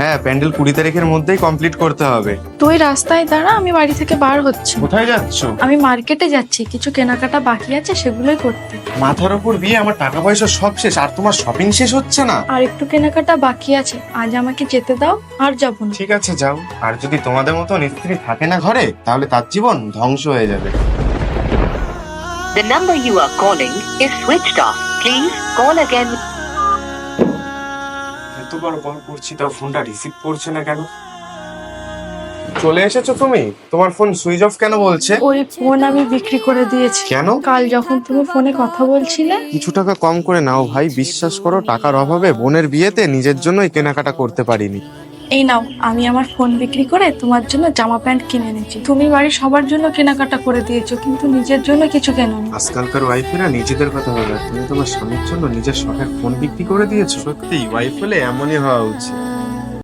হ্যাঁ, প্যান্ডেল 20 তারিখের মধ্যেই কমপ্লিট করতে হবে। তুই রাস্তায় দাঁড়া, আমি বাড়ি থেকে বার হচ্ছি। কোথায় যাচ্ছ? আমি মার্কেটে যাচ্ছি, কিছু কেনাকাটা বাকি আছে সেগুলোই করতে। মাথার উপর বিয়ে, আমার টাকা পয়সা সব শেষ, আর তোমার শপিং শেষ হচ্ছে না। আর একটু কেনাকাটা বাকি আছে, আজ আমাকে যেতে দাও, আর যাবো না। ঠিক আছে, যাও। আর যদি তোমাদের মতো স্ত্রী থাকে না ঘরে, তাহলে তার জীবন ধ্বংস হয়ে যাবে। The number you are calling is switched off. Please call again. এতবার কল করছি তাও ফোনটা রিসিভ করছে না কেন? চলে এসেছো তুমি? তোমার ফোন সুইচ অফ কেন বলছে? ওই ফোন আমি বিক্রি করে দিয়েছি। কেন? কাল যখন তুমি ফোনে কথা বলছিলে। কিছু টাকা কম করে নাও ভাই, বিশ্বাস করো টাকার অভাবে বোনের বিয়েতে নিজের জন্যই কেনাকাটা করতে পারিনি। এই নাও, আমি আমার ফোন বিক্রি করে তোমার জন্য জামা প্যান্ট কিনে এনেছি। তুমি বাড়ির সবার জন্য কেনাকাটা করে দিয়েছো, কিন্তু নিজের জন্য কিছু কেনোনি। আজকালকার ওয়াইফেরা নিজেদের কথা ভাবে, তুমি তোমার স্বামীর জন্য নিজের শখের ফোন বিক্রি করে দিয়েছো। সত্যি ওয়াইফ হলে এমনই হওয়া উচিত।